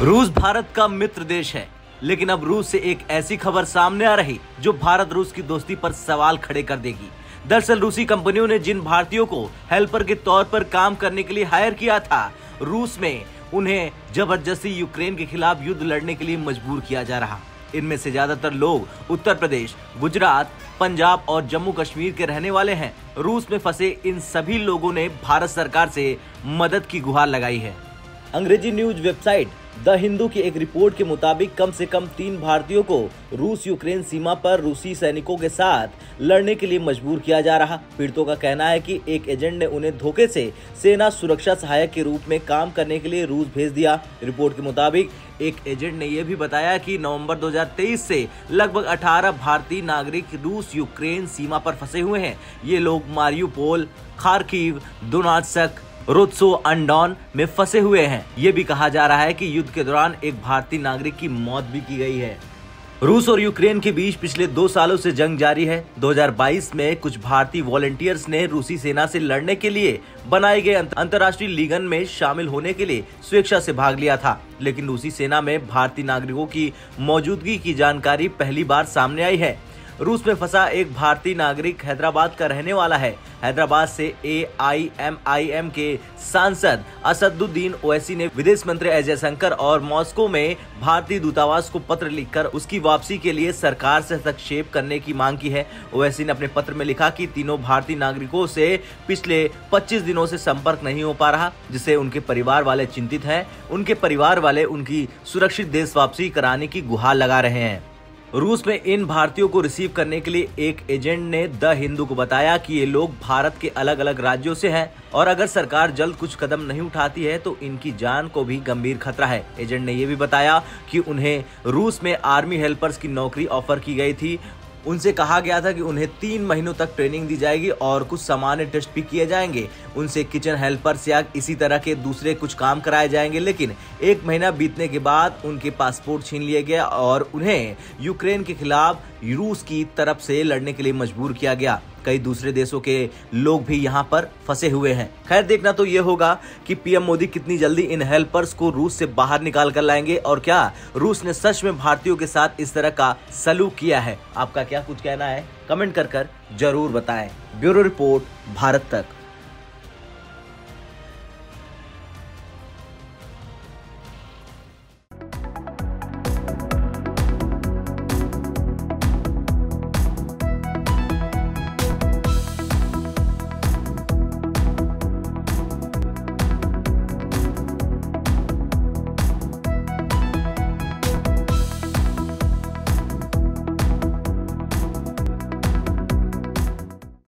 रूस भारत का मित्र देश है, लेकिन अब रूस से एक ऐसी खबर सामने आ रही जो भारत रूस की दोस्ती पर सवाल खड़े कर देगी। दरअसल रूसी कंपनियों ने जिन भारतीयों को हेल्पर के तौर पर काम करने के लिए हायर किया था, रूस में उन्हें जबरदस्ती यूक्रेन के खिलाफ युद्ध लड़ने के लिए मजबूर किया जा रहा। इनमें से ज्यादातर लोग उत्तर प्रदेश, गुजरात, पंजाब और जम्मू कश्मीर के रहने वाले हैं। रूस में फंसे इन सभी लोगों ने भारत सरकार से मदद की गुहार लगाई है। अंग्रेजी न्यूज वेबसाइट द हिंदू की एक रिपोर्ट के मुताबिक कम से कम 3 भारतीयों को रूस यूक्रेन सीमा पर रूसी सैनिकों के साथ लड़ने के लिए मजबूर किया जा रहा। पीड़ितों का कहना है कि एक एजेंट ने उन्हें धोखे से सेना सुरक्षा सहायक के रूप में काम करने के लिए रूस भेज दिया। रिपोर्ट के मुताबिक एक एजेंट ने यह भी बताया कि नवंबर 2023 से लगभग 18 भारतीय नागरिक रूस यूक्रेन सीमा पर फंसे हुए हैं। ये लोग मारियुपोल, खार्किव, दोनेत्स्क, रोस्टोव-ऑन-डॉन में फंसे हुए हैं। ये भी कहा जा रहा है कि युद्ध के दौरान एक भारतीय नागरिक की मौत भी की गई है। रूस और यूक्रेन के बीच पिछले 2 सालों से जंग जारी है। 2022 में कुछ भारतीय वॉलंटियर्स ने रूसी सेना से लड़ने के लिए बनाए गए अंतर्राष्ट्रीय लीगन में शामिल होने के लिए स्वेच्छा से भाग लिया था, लेकिन रूसी सेना में भारतीय नागरिकों की मौजूदगी की जानकारी पहली बार सामने आई है। रूस में फंसा एक भारतीय नागरिक हैदराबाद का रहने वाला है। हैदराबाद से AIMIM के सांसद असदुद्दीन ओवैसी ने विदेश मंत्री एस जयशंकर और मॉस्को में भारतीय दूतावास को पत्र लिखकर उसकी वापसी के लिए सरकार से हस्तक्षेप करने की मांग की है। ओवैसी ने अपने पत्र में लिखा कि तीनों भारतीय नागरिकों से पिछले 25 दिनों से संपर्क नहीं हो पा रहा, जिससे उनके परिवार वाले चिंतित हैं। उनके परिवार वाले उनकी सुरक्षित देश वापसी कराने की गुहार लगा रहे हैं। रूस में इन भारतीयों को रिसीव करने के लिए एक एजेंट ने द हिंदू को बताया कि ये लोग भारत के अलग अलग राज्यों से हैं और अगर सरकार जल्द कुछ कदम नहीं उठाती है तो इनकी जान को भी गंभीर खतरा है। एजेंट ने ये भी बताया कि उन्हें रूस में आर्मी हेल्पर्स की नौकरी ऑफर की गई थी। उनसे कहा गया था कि उन्हें 3 महीनों तक ट्रेनिंग दी जाएगी और कुछ सामान्य टेस्ट भी किए जाएंगे। उनसे किचन हेल्पर्स या इसी तरह के दूसरे कुछ काम कराए जाएंगे, लेकिन 1 महीना बीतने के बाद उनके पासपोर्ट छीन लिए गया और उन्हें यूक्रेन के खिलाफ रूस की तरफ से लड़ने के लिए मजबूर किया गया। कई दूसरे देशों के लोग भी यहाँ पर फंसे हुए हैं। खैर, देखना तो ये होगा कि पीएम मोदी कितनी जल्दी इन हेल्पर्स को रूस से बाहर निकाल कर लाएंगे और क्या रूस ने सच में भारतीयों के साथ इस तरह का सलूक किया है। आपका क्या कुछ कहना है, कमेंट कर जरूर बताएं। ब्यूरो रिपोर्ट, भारत तक।